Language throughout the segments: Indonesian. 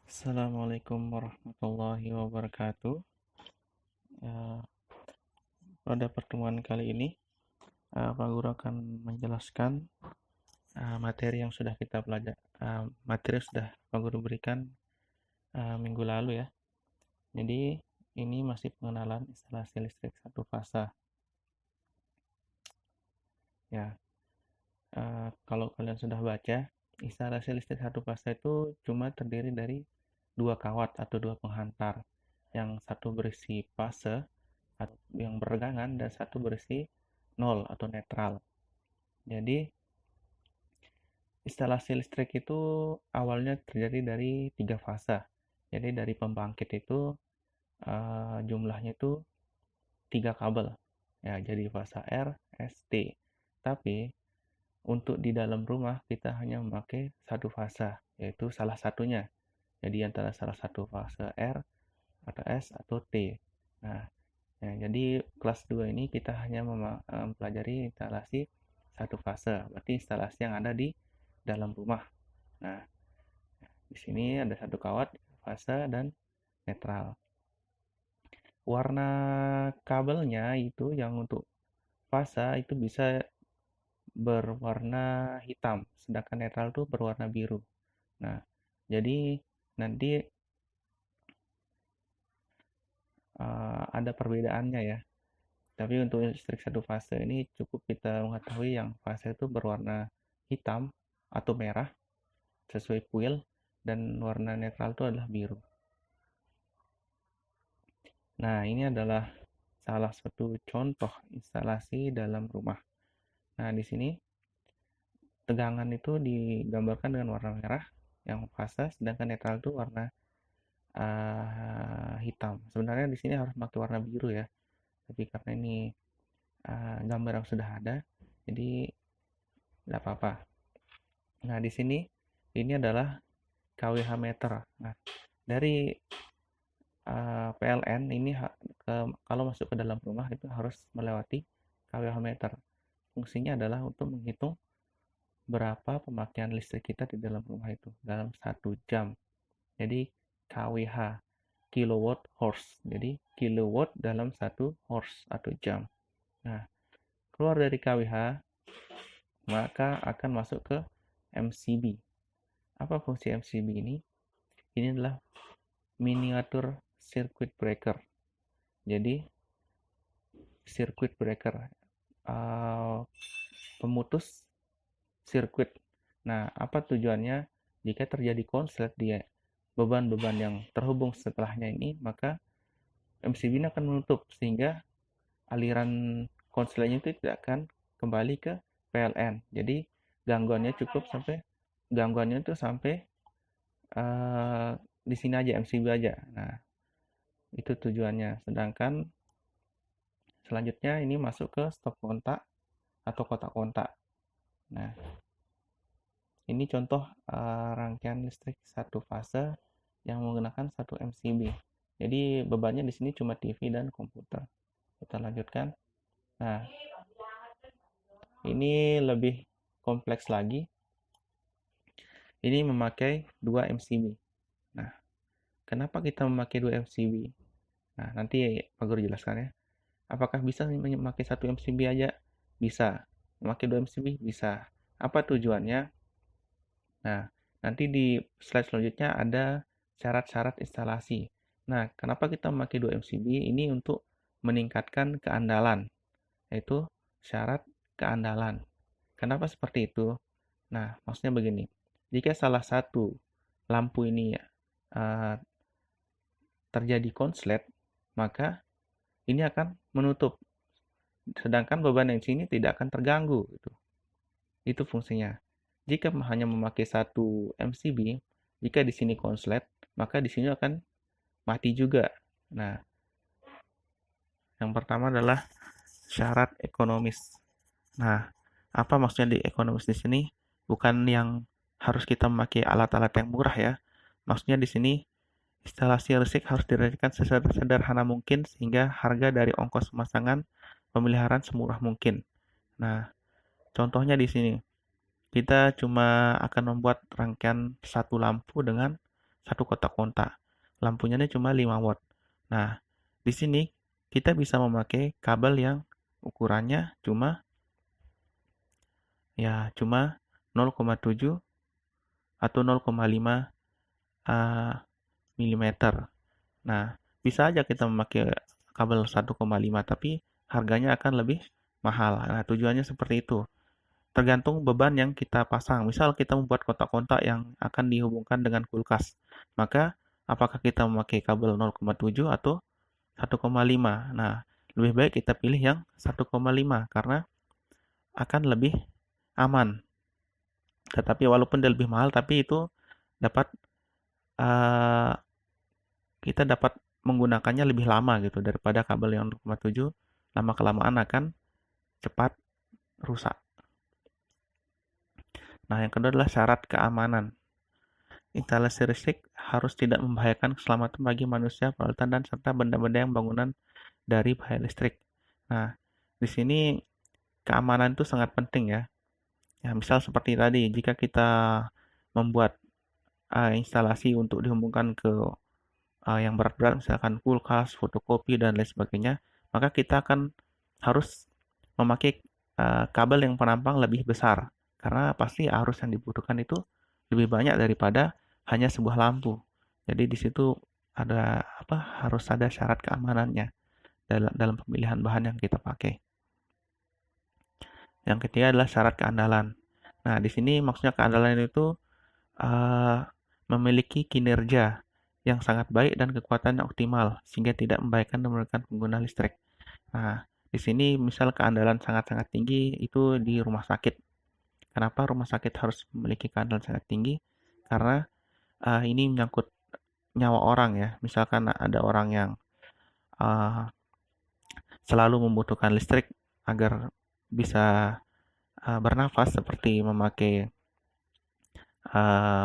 Assalamualaikum warahmatullahi wabarakatuh. Eh, Pada pertemuan kali ini, Pak Guru akan menjelaskan materi yang sudah kita pelajari, materi yang sudah Pak Guru berikan minggu lalu ya. Jadi ini masih pengenalan instalasi listrik satu fasa. Ya, kalau kalian sudah baca, instalasi listrik satu fasa itu cuma terdiri dari dua kawat atau dua penghantar. Yang satu berisi fase yang bertegangan dan satu berisi nol atau netral. Jadi instalasi listrik itu awalnya terjadi dari tiga fasa. Jadi dari pembangkit itu jumlahnya itu tiga kabel. Ya, jadi fasa R, S, T. Tapi untuk di dalam rumah kita hanya memakai satu fasa, yaitu salah satunya. Jadi antara salah satu fase R atau S atau T. Nah, ya, jadi kelas 2 ini kita hanya mempelajari instalasi satu fase, berarti instalasi yang ada di dalam rumah. Nah, di sini ada satu kawat, fase, dan netral. Warna kabelnya itu yang untuk fase itu bisa berwarna hitam, sedangkan netral itu berwarna biru. Nah, jadi nanti ada perbedaannya ya. Tapi untuk listrik satu fase ini cukup kita mengetahui yang fase itu berwarna hitam atau merah sesuai kuil dan warna netral itu adalah biru. Nah, ini adalah salah satu contoh instalasi dalam rumah. Nah, di sini tegangan itu digambarkan dengan warna merah yang fase, sedangkan netral itu warna hitam. Sebenarnya di sini harus pakai warna biru ya, tapi karena ini gambar yang sudah ada, jadi tidak apa-apa. Nah, di sini ini adalah KWH meter. Nah, dari PLN ini kalau masuk ke dalam rumah itu harus melewati KWH meter. Fungsinya adalah untuk menghitung berapa pemakaian listrik kita di dalam rumah itu dalam 1 jam. Jadi KWH, kilowatt horse. Jadi kilowatt dalam 1 horse atau jam. Nah, keluar dari KWH maka akan masuk ke MCB. Apa fungsi MCB ini? Ini adalah miniatur circuit breaker. Jadi circuit breaker, pemutus sirkuit. Nah, apa tujuannya? Jika terjadi konslet di beban-beban yang terhubung setelahnya ini, maka MCB ini akan menutup sehingga aliran konsletnya itu tidak akan kembali ke PLN. Jadi gangguannya itu sampai uh, di sini aja MCB aja. Nah, itu tujuannya. Sedangkan selanjutnya ini masuk ke stop kontak atau kotak kontak. Nah, ini contoh rangkaian listrik satu fase yang menggunakan satu MCB. Jadi bebannya di sini cuma TV dan komputer. Kita lanjutkan. Nah, ini lebih kompleks lagi. Ini memakai 2 MCB. Nah, kenapa kita memakai 2 MCB? Nah, nanti Pak Guru jelaskan ya. Apakah bisa memakai satu MCB aja? Bisa. Memakai 2 MCB? Bisa. Apa tujuannya? Nah, nanti di slide selanjutnya ada syarat-syarat instalasi. Nah, kenapa kita memakai 2 MCB? Ini untuk meningkatkan keandalan, yaitu syarat keandalan. Kenapa seperti itu? Nah, maksudnya begini. Jika salah satu lampu ini uh, terjadi konslet, maka ini akan menutup. Sedangkan beban yang sini tidak akan terganggu. Itu fungsinya. Jika hanya memakai satu MCB, jika di sini konslet, maka di sini akan mati juga. Nah, yang pertama adalah syarat ekonomis. Nah, apa maksudnya di ekonomis di sini? Bukan yang harus kita memakai alat-alat yang murah ya. Maksudnya di sini instalasi listrik harus dirancang sesederhana mungkin sehingga harga dari ongkos pemasangan pemeliharaan semurah mungkin. Nah, contohnya di sini kita cuma akan membuat rangkaian satu lampu dengan satu kotak kontak. Lampunya ini cuma 5 watt. Nah, di sini kita bisa memakai kabel yang ukurannya cuma 0,7 atau 0,5 mm. Nah, bisa aja kita memakai kabel 1,5 tapi harganya akan lebih mahal. Nah, tujuannya seperti itu. Tergantung beban yang kita pasang. Misal kita membuat kotak-kotak yang akan dihubungkan dengan kulkas. Maka apakah kita memakai kabel 0,7 atau 1,5? Nah, lebih baik kita pilih yang 1,5 karena akan lebih aman. Tetapi walaupun dia lebih mahal, tapi itu dapat uh, kita dapat menggunakannya lebih lama gitu daripada kabel yang 0,7. Lama kelamaan akan cepat rusak. Nah, yang kedua adalah syarat keamanan. Instalasi listrik harus tidak membahayakan keselamatan bagi manusia, peralatan, dan serta benda-benda yang bangunan dari bahaya listrik. Nah, di sini keamanan itu sangat penting ya. Ya, misal seperti tadi, jika kita membuat instalasi untuk dihubungkan ke yang berat-berat, misalkan kulkas, fotokopi, dan lain sebagainya, maka kita akan harus memakai kabel yang penampang lebih besar. Karena pasti arus yang dibutuhkan itu lebih banyak daripada hanya sebuah lampu. Jadi di situ ada harus ada syarat keamanannya dalam pemilihan bahan yang kita pakai. Yang ketiga adalah syarat keandalan. Nah, di sini maksudnya keandalan itu memiliki kinerja yang sangat baik dan kekuatan yang optimal sehingga tidak membahayakan dan merugikan pengguna listrik. Nah, di sini misal keandalan sangat-sangat tinggi itu di rumah sakit. Kenapa rumah sakit harus memiliki keandalan sangat tinggi? Karena ini menyangkut nyawa orang ya. Misalkan ada orang yang selalu membutuhkan listrik agar bisa bernafas seperti memakai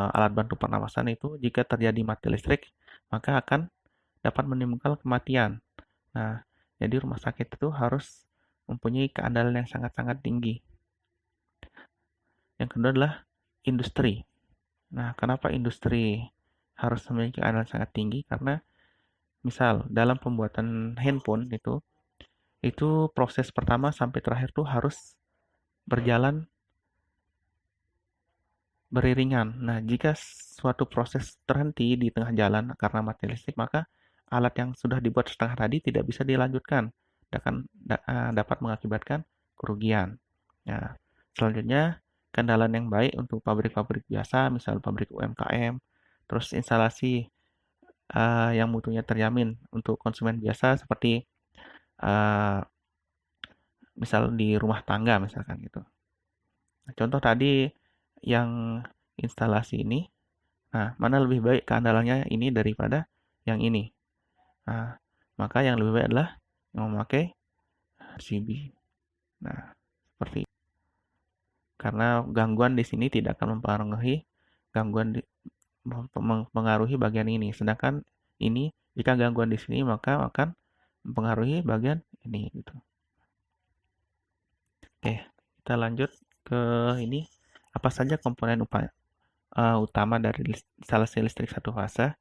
alat bantu pernapasan itu, jika terjadi mati listrik, maka akan dapat menimbulkan kematian. Nah, jadi rumah sakit itu harus mempunyai keandalan yang sangat-sangat tinggi. Yang kedua adalah industri. Nah, kenapa industri harus memiliki keandalan sangat tinggi? Karena misal dalam pembuatan handphone itu proses pertama sampai terakhir tuh harus berjalan beriringan. Nah, jika suatu proses terhenti di tengah jalan karena mati listrik, maka alat yang sudah dibuat setengah tadi tidak bisa dilanjutkan, dapat mengakibatkan kerugian. Nah, selanjutnya, kendaraan yang baik untuk pabrik-pabrik biasa, misal pabrik UMKM, terus instalasi yang mutunya terjamin untuk konsumen biasa seperti misal di rumah tangga misalkan gitu. Nah, contoh tadi yang instalasi ini, nah mana lebih baik keandalannya ini daripada yang ini. Nah, maka yang lebih baik adalah yang memakai RCB. Nah, seperti itu. Karena gangguan di sini tidak akan mempengaruhi bagian ini. Sedangkan ini jika gangguan di sini maka akan mempengaruhi bagian ini gitu. Oke, kita lanjut ke ini. Apa saja komponen utama dari instalasi listrik satu fase?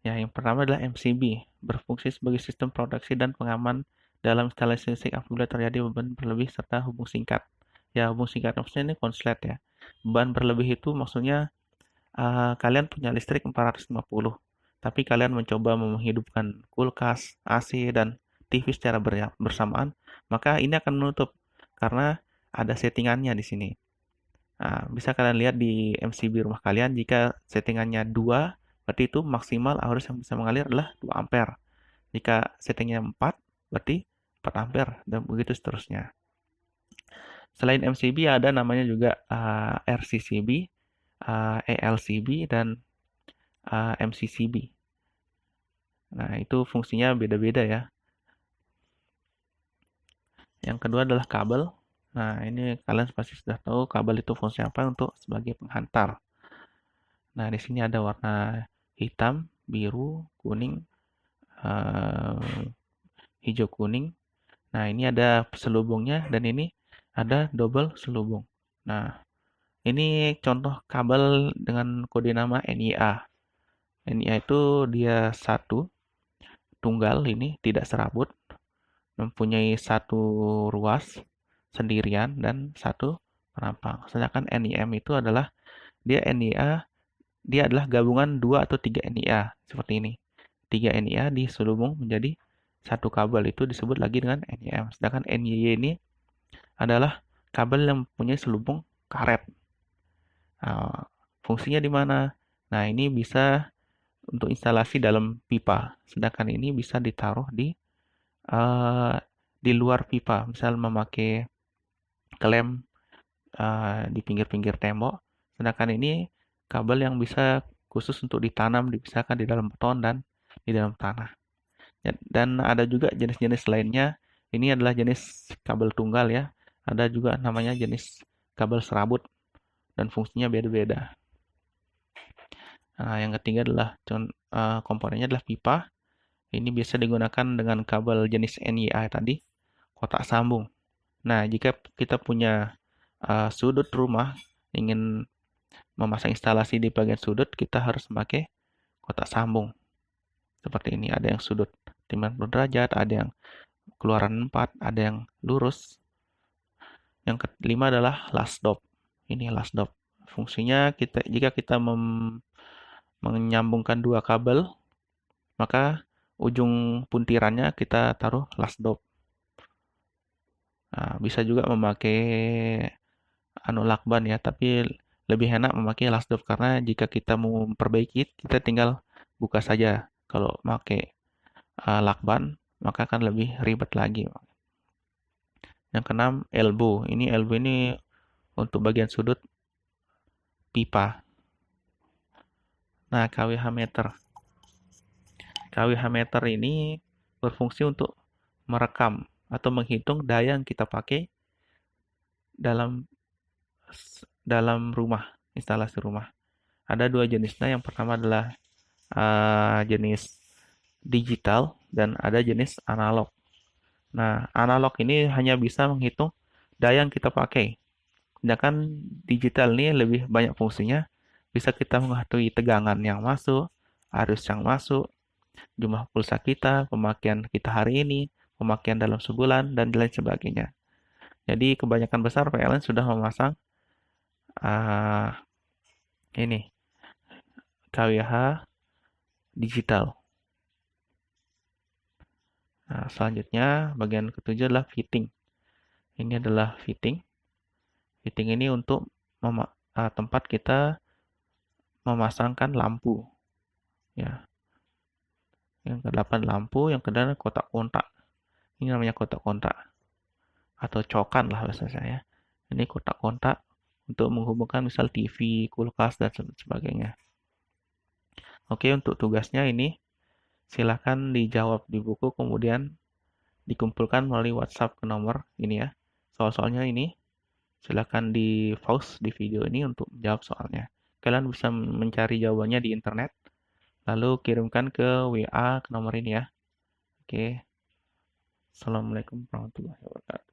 Ya, yang pertama adalah MCB, berfungsi sebagai sistem proteksi dan pengaman dalam instalasi listrik apabila terjadi beban berlebih serta hubung singkat. Ya, hubung singkat maksudnya ini konslet ya. Beban berlebih itu maksudnya kalian punya listrik 450, tapi kalian mencoba menghidupkan kulkas, AC, dan TV secara bersamaan, maka ini akan menutup karena ada settingannya di sini. Nah, bisa kalian lihat di MCB rumah kalian, jika settingannya 2, berarti itu maksimal arus yang bisa mengalir adalah 2 ampere. Jika settingnya 4, berarti 4 ampere, dan begitu seterusnya. Selain MCB ada namanya juga RCCB, ELCB, dan MCCB. Nah, itu fungsinya beda-beda ya. Yang kedua adalah kabel. Nah, ini kalian pasti sudah tahu kabel itu fungsinya apa, untuk sebagai penghantar. Nah, di sini ada warna hitam, biru, kuning, hijau kuning. Nah, ini ada selubungnya dan ini ada double selubung. Nah, ini contoh kabel dengan kode nama NIA. NIA itu dia satu, tunggal, ini tidak serabut, mempunyai satu ruas sendirian dan satu perampang. Sedangkan NIM itu adalah dia adalah gabungan dua atau tiga NIA seperti ini. Tiga NIA diselubung menjadi satu kabel, itu disebut lagi dengan NIM. Sedangkan NIY ini adalah kabel yang mempunyai selubung karet. Nah, fungsinya di mana? Nah, ini bisa untuk instalasi dalam pipa. Sedangkan ini bisa ditaruh eh, di luar pipa. Misal memakai klem di pinggir-pinggir tembok. Sedangkan ini kabel yang bisa khusus untuk ditanam, dipisahkan di dalam beton dan di dalam tanah. Dan ada juga jenis-jenis lainnya. Ini adalah jenis kabel tunggal ya. Ada juga namanya jenis kabel serabut dan fungsinya beda-beda. Nah, yang ketiga adalah komponennya adalah pipa. Ini biasa digunakan dengan kabel jenis NIA tadi, kotak sambung. Nah, jika kita punya sudut rumah, ingin memasang instalasi di bagian sudut, kita harus memakai kotak sambung. Seperti ini, ada yang sudut 90 derajat, ada yang keluaran 4, ada yang lurus. Yang kelima adalah lasdop. Ini lasdop. Fungsinya jika kita menyambungkan dua kabel, maka ujung puntirannya kita taruh lasdop. Nah, bisa juga memakai lakban ya, tapi lebih enak memakai lasdop karena jika kita mau memperbaiki, kita tinggal buka saja. Kalau pakai lakban, maka akan lebih ribet lagi. Yang keenam, elbow. Elbow ini untuk bagian sudut pipa. Nah, KWH meter. KWH meter ini berfungsi untuk merekam atau menghitung daya yang kita pakai dalam rumah, instalasi rumah. Ada dua jenisnya. Yang pertama adalah jenis digital dan ada jenis analog. Nah, analog ini hanya bisa menghitung daya yang kita pakai. Sedangkan digital ini lebih banyak fungsinya. Bisa kita mengetahui tegangan yang masuk, arus yang masuk, jumlah pulsa kita, pemakaian kita hari ini, pemakaian dalam sebulan, dan lain sebagainya. Jadi kebanyakan besar PLN sudah memasang ini KWH digital. Nah, selanjutnya bagian ketujuh adalah fitting. Ini adalah fitting. Fitting ini untuk tempat kita memasangkan lampu. Ya. Yang ke-8 lampu, yang ke-9 kotak kontak. Ini namanya kotak kontak atau cokan lah bahasa saya. Ini kotak kontak untuk menghubungkan misal TV, kulkas dan sebagainya. Oke, untuk tugasnya ini silakan dijawab di buku kemudian dikumpulkan melalui WhatsApp ke nomor ini ya. Soal-soalnya ini silakan di pause di video ini untuk menjawab soalnya. Kalian bisa mencari jawabannya di internet lalu kirimkan ke WA ke nomor ini ya. Oke. Assalamualaikum warahmatullahi wabarakatuh.